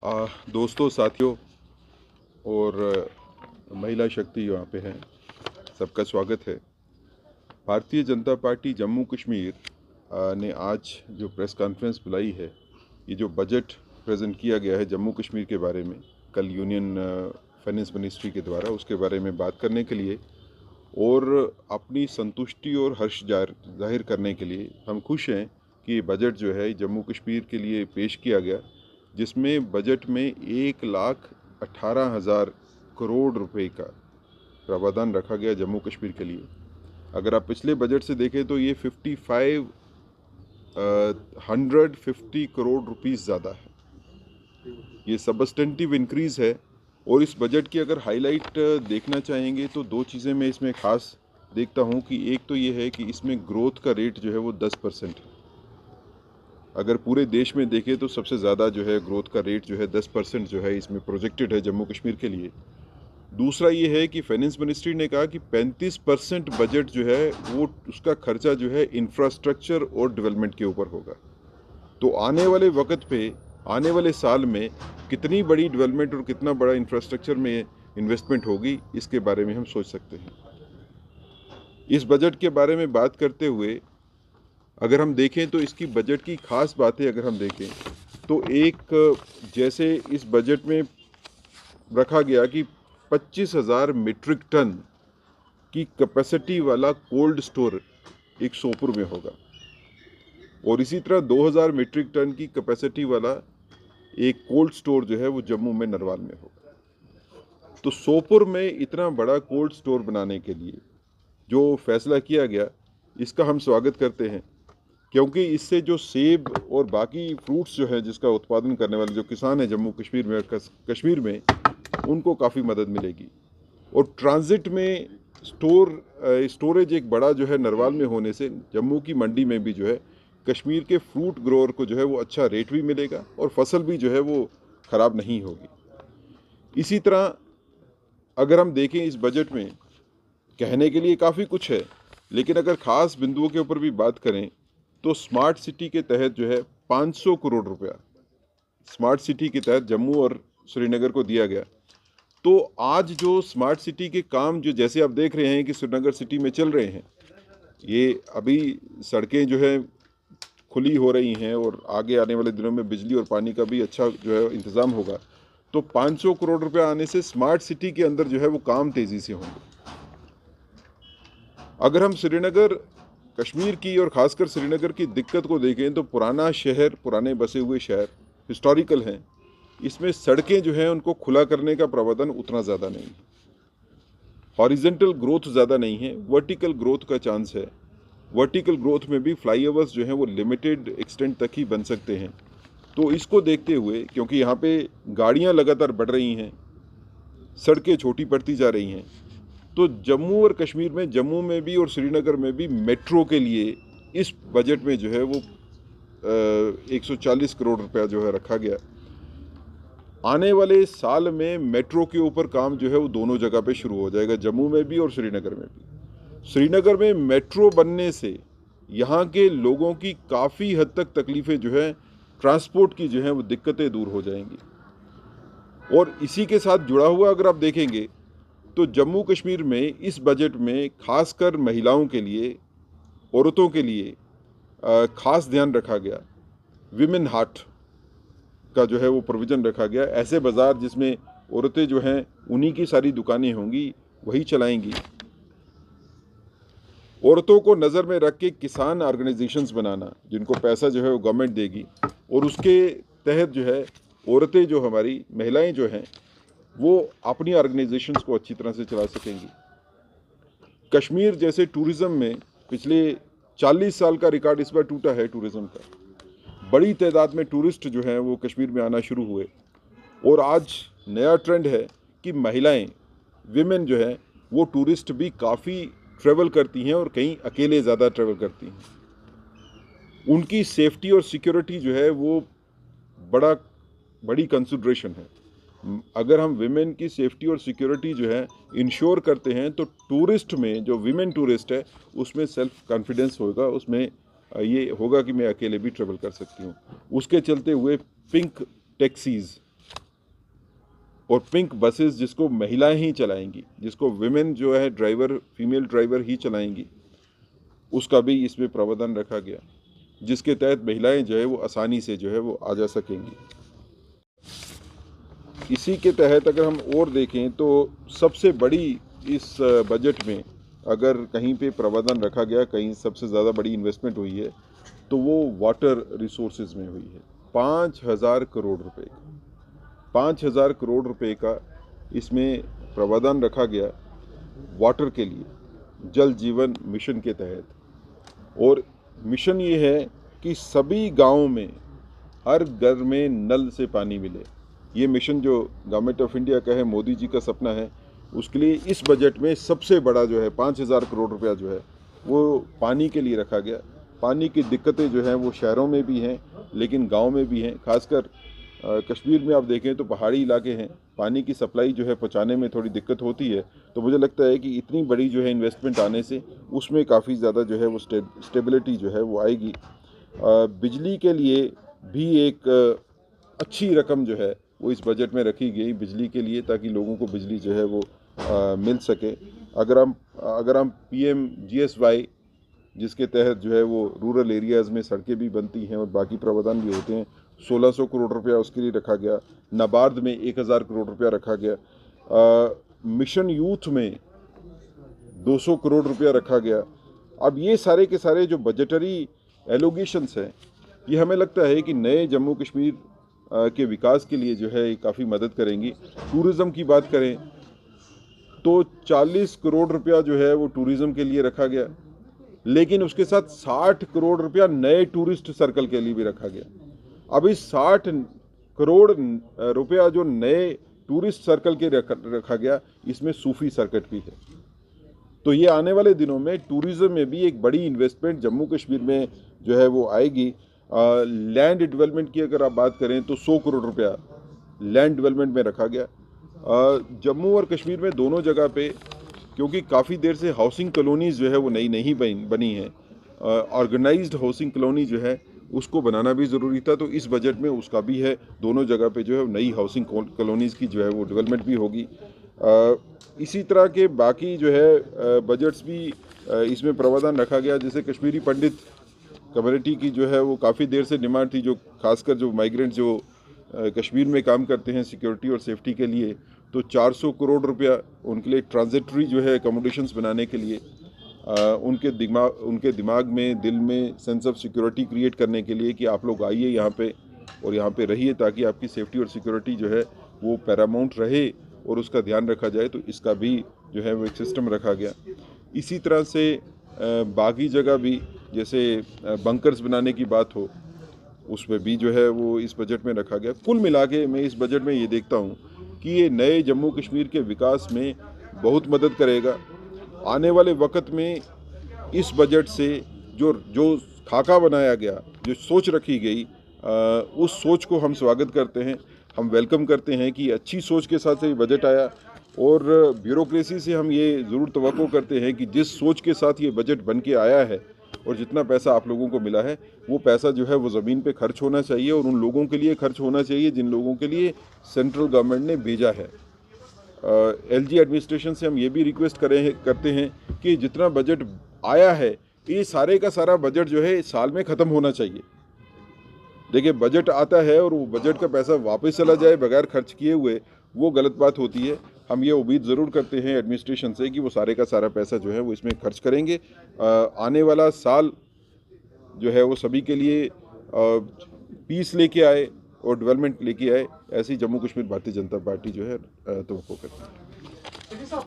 दोस्तों, साथियों और महिला शक्ति यहाँ पे हैं, सबका स्वागत है। भारतीय जनता पार्टी जम्मू कश्मीर ने आज जो प्रेस कॉन्फ्रेंस बुलाई है, ये जो बजट प्रेजेंट किया गया है जम्मू कश्मीर के बारे में कल यूनियन फाइनेंस मिनिस्ट्री के द्वारा, उसके बारे में बात करने के लिए और अपनी संतुष्टि और हर्ष जाहिर करने के लिए हम खुश हैं कि ये बजट जो है जम्मू कश्मीर के लिए पेश किया गया, जिसमें बजट में 1,18,000 करोड़ रुपए का प्रावधान रखा गया जम्मू कश्मीर के लिए। अगर आप पिछले बजट से देखें तो ये 150 करोड़ रुपीस ज़्यादा है। ये सबस्टेंटिव इंक्रीज़ है। और इस बजट की अगर हाईलाइट देखना चाहेंगे तो दो चीज़ें मैं इसमें ख़ास देखता हूँ कि एक तो ये है कि इसमें ग्रोथ का रेट जो है वो 10% है। अगर पूरे देश में देखें तो सबसे ज़्यादा जो है ग्रोथ का रेट जो है 10% जो है इसमें प्रोजेक्टेड है जम्मू कश्मीर के लिए। दूसरा ये है कि फाइनेंस मिनिस्ट्री ने कहा कि 35% बजट जो है वो उसका खर्चा जो है इंफ्रास्ट्रक्चर और डेवलपमेंट के ऊपर होगा। तो आने वाले वक्त पे, आने वाले साल में कितनी बड़ी डेवलपमेंट और कितना बड़ा इंफ्रास्ट्रक्चर में इन्वेस्टमेंट होगी, इसके बारे में हम सोच सकते हैं। इस बजट के बारे में बात करते हुए अगर हम देखें तो इसकी बजट की खास बातें अगर हम देखें तो एक, जैसे इस बजट में रखा गया कि 25,000 मीट्रिक टन की कैपेसिटी वाला कोल्ड स्टोर एक सोपुर में होगा और इसी तरह 2,000 मीट्रिक टन की कैपेसिटी वाला एक कोल्ड स्टोर जो है वो जम्मू में नरवाल में होगा। तो सोपुर में इतना बड़ा कोल्ड स्टोर बनाने के लिए जो फैसला किया गया, इसका हम स्वागत करते हैं, क्योंकि इससे जो सेब और बाकी फ्रूट्स जो है जिसका उत्पादन करने वाले जो किसान हैं जम्मू कश्मीर में कश्मीर में, उनको काफ़ी मदद मिलेगी। और ट्रांजिट में स्टोरेज एक बड़ा जो है नरवाल में होने से जम्मू की मंडी में भी जो है कश्मीर के फ्रूट ग्रोअर को जो है वो अच्छा रेट भी मिलेगा और फसल भी जो है वो ख़राब नहीं होगी। इसी तरह अगर हम देखें इस बजट में कहने के लिए काफ़ी कुछ है, लेकिन अगर ख़ास बिंदुओं के ऊपर भी बात करें तो स्मार्ट सिटी के तहत जो है 500 करोड़ रुपया स्मार्ट सिटी के तहत जम्मू और श्रीनगर को दिया गया। तो आज जो स्मार्ट सिटी के काम जो जैसे आप देख रहे हैं कि श्रीनगर सिटी में चल रहे हैं, ये अभी सड़कें जो है खुली हो रही हैं और आगे आने वाले दिनों में बिजली और पानी का भी अच्छा जो है इंतज़ाम होगा। तो 500 करोड़ रुपया आने से स्मार्ट सिटी के अंदर जो है वो काम तेज़ी से होंगे। अगर हम श्रीनगर कश्मीर की और ख़ासकर श्रीनगर की दिक्कत को देखें तो पुराना शहर, पुराने बसे हुए शहर हिस्टोरिकल हैं, इसमें सड़कें जो हैं उनको खुला करने का प्रावधान उतना ज़्यादा नहीं है। हॉरिजेंटल ग्रोथ ज़्यादा नहीं है, वर्टिकल ग्रोथ का चांस है। वर्टिकल ग्रोथ में भी फ्लाईओवर्स जो हैं वो लिमिटेड एक्सटेंट तक ही बन सकते हैं। तो इसको देखते हुए, क्योंकि यहाँ पे गाड़ियाँ लगातार बढ़ रही हैं, सड़कें छोटी पड़ती जा रही हैं, तो जम्मू और कश्मीर में, जम्मू में भी और श्रीनगर में भी मेट्रो के लिए इस बजट में जो है वो 140 करोड़ रुपया जो है रखा गया। आने वाले साल में मेट्रो के ऊपर काम जो है वो दोनों जगह पे शुरू हो जाएगा, जम्मू में भी और श्रीनगर में भी। श्रीनगर में मेट्रो बनने से यहाँ के लोगों की काफ़ी हद तक तकलीफ़ें जो है ट्रांसपोर्ट की जो है वो दिक्कतें दूर हो जाएंगी। और इसी के साथ जुड़ा हुआ अगर आप देखेंगे तो जम्मू कश्मीर में इस बजट में खासकर महिलाओं के लिए, औरतों के लिए खास ध्यान रखा गया। विमेन हाट का जो है वो प्रोविज़न रखा गया। ऐसे बाज़ार जिसमें औरतें जो हैं उन्हीं की सारी दुकानें होंगी, वही चलाएंगी। औरतों को नज़र में रख के किसान ऑर्गेनाइजेशंस बनाना, जिनको पैसा जो है वो गवर्नमेंट देगी और उसके तहत जो है औरतें, जो हमारी महिलाएं जो हैं, वो अपनी ऑर्गेनाइजेशंस को अच्छी तरह से चला सकेंगी। कश्मीर जैसे टूरिज़्म में पिछले 40 साल का रिकॉर्ड इस बार टूटा है टूरिज़्म का। बड़ी तादाद में टूरिस्ट जो हैं वो कश्मीर में आना शुरू हुए और आज नया ट्रेंड है कि महिलाएं, विमेन जो हैं वो टूरिस्ट भी काफ़ी ट्रैवल करती हैं और कहीं अकेले ज़्यादा ट्रैवल करती हैं। उनकी सेफ्टी और सिक्योरिटी जो है वो बड़ी कंसिडरेशन है। अगर हम विमेन की सेफ्टी और सिक्योरिटी जो है इंश्योर करते हैं तो टूरिस्ट में, जो विमेन टूरिस्ट है, उसमें सेल्फ कॉन्फिडेंस होगा, उसमें ये होगा कि मैं अकेले भी ट्रैवल कर सकती हूँ। उसके चलते हुए पिंक टैक्सीज़ और पिंक बसेस जिसको महिलाएं ही चलाएंगी, जिसको विमेन जो है ड्राइवर, फीमेल ड्राइवर ही चलाएंगी, उसका भी इसमें प्रावधान रखा गया, जिसके तहत महिलाएं जो है वो आसानी से जो है वो आ जा सकेंगी। इसी के तहत अगर हम और देखें तो सबसे बड़ी इस बजट में अगर कहीं पे प्रावधान रखा गया, कहीं सबसे ज़्यादा बड़ी इन्वेस्टमेंट हुई है तो वो वाटर रिसोर्सेज में हुई है। 5,000 करोड़ रुपए का, 5,000 करोड़ रुपए का इसमें प्रावधान रखा गया वाटर के लिए, जल जीवन मिशन के तहत। और मिशन ये है कि सभी गांवों में, हर घर में नल से पानी मिले। ये मिशन जो गवर्नमेंट ऑफ इंडिया का है, मोदी जी का सपना है, उसके लिए इस बजट में सबसे बड़ा जो है 5,000 करोड़ रुपया जो है वो पानी के लिए रखा गया। पानी की दिक्कतें जो हैं वो शहरों में भी हैं लेकिन गांव में भी हैं। खासकर कश्मीर में आप देखें तो पहाड़ी इलाके हैं, पानी की सप्लाई जो है पहुंचाने में थोड़ी दिक्कत होती है। तो मुझे लगता है कि इतनी बड़ी जो है इन्वेस्टमेंट आने से उसमें काफ़ी ज़्यादा जो है वो स्टेबिलिटी जो है वो आएगी। बिजली के लिए भी एक अच्छी रकम जो है वो इस बजट में रखी गई बिजली के लिए, ताकि लोगों को बिजली जो है वो मिल सके। अगर हम PMGSY जिसके तहत जो है वो रूरल एरियाज़ में सड़कें भी बनती हैं और बाकी प्रावधान भी होते हैं, 1,600 करोड़ रुपया उसके लिए रखा गया। नाबार्ड में 1,000 करोड़ रुपया रखा गया। मिशन यूथ में 200 करोड़ रुपया रखा गया। अब ये सारे के सारे जो बजटरी एलोगेशंस हैं, ये हमें लगता है कि नए जम्मू कश्मीर के विकास के लिए जो है काफ़ी मदद करेंगी। टूरिज़्म की बात करें तो 40 करोड़ रुपया जो है वो टूरिज़्म के लिए रखा गया, लेकिन उसके साथ 60 करोड़ रुपया नए टूरिस्ट सर्कल के लिए भी रखा गया। अब इस 60 करोड़ रुपया जो नए टूरिस्ट सर्कल के रखा गया, इसमें सूफी सर्किट भी है। तो ये आने वाले दिनों में टूरिज़्म में भी एक बड़ी इन्वेस्टमेंट जम्मू कश्मीर में जो है वो आएगी। लैंड डेवलपमेंट की अगर आप बात करें तो 100 करोड़ रुपया लैंड डेवलपमेंट में रखा गया। जम्मू और कश्मीर में दोनों जगह पे, क्योंकि काफ़ी देर से हाउसिंग कॉलोनीज़ जो है वो नई नहीं बनी है, ऑर्गेनाइज्ड हाउसिंग कॉलोनी जो है उसको बनाना भी ज़रूरी था, तो इस बजट में उसका भी है। दोनों जगह पे जो है नई हाउसिंग कॉलोनीज़ की जो है वो डेवलपमेंट भी होगी। इसी तरह के बाकी जो है बजट्स भी इसमें प्रावधान रखा गया। जैसे कश्मीरी पंडित कम्युनिटी की जो है वो काफ़ी देर से डिमांड थी, जो खासकर जो माइग्रेंट जो कश्मीर में काम करते हैं सिक्योरिटी और सेफ्टी के लिए, तो 400 करोड़ रुपया उनके लिए ट्रांजिटरी जो है अकोमोडेशंस बनाने के लिए, उनके दिमाग में, दिल में सेंस ऑफ सिक्योरिटी क्रिएट करने के लिए कि आप लोग आइए यहाँ पे और यहाँ पे रहिए, ताकि आपकी सेफ्टी और सिक्योरिटी जो है वो पैरामाउंट रहे और उसका ध्यान रखा जाए। तो इसका भी जो है वो एक सिस्टम रखा गया। इसी तरह से बाकी जगह भी, जैसे बंकर्स बनाने की बात हो, उसमें भी जो है वो इस बजट में रखा गया। कुल मिला के मैं इस बजट में ये देखता हूँ कि ये नए जम्मू कश्मीर के विकास में बहुत मदद करेगा। आने वाले वक्त में इस बजट से जो खाका बनाया गया, जो सोच रखी गई, उस सोच को हम स्वागत करते हैं, हम वेलकम करते हैं कि अच्छी सोच के साथ ये बजट आया। और ब्यूरोक्रेसी से हम ये ज़रूर तवक्को करते हैं कि जिस सोच के साथ ये बजट बन के आया है और जितना पैसा आप लोगों को मिला है, वो पैसा जो है वो ज़मीन पे खर्च होना चाहिए और उन लोगों के लिए खर्च होना चाहिए जिन लोगों के लिए सेंट्रल गवर्नमेंट ने भेजा है। LG एडमिनिस्ट्रेशन से हम ये भी रिक्वेस्ट करते हैं कि जितना बजट आया है, ये सारे का सारा बजट जो है साल में ख़त्म होना चाहिए। देखिए, बजट आता है और वो बजट का पैसा वापस चला जाए बगैर खर्च किए हुए, वो गलत बात होती है। हम ये उम्मीद ज़रूर करते हैं एडमिनिस्ट्रेशन से कि वो सारे का सारा पैसा जो है वो इसमें खर्च करेंगे। आने वाला साल जो है वो सभी के लिए पीस लेके आए और डेवलपमेंट लेके आए, ऐसी जम्मू कश्मीर भारतीय जनता पार्टी जो है तवक्को करती है।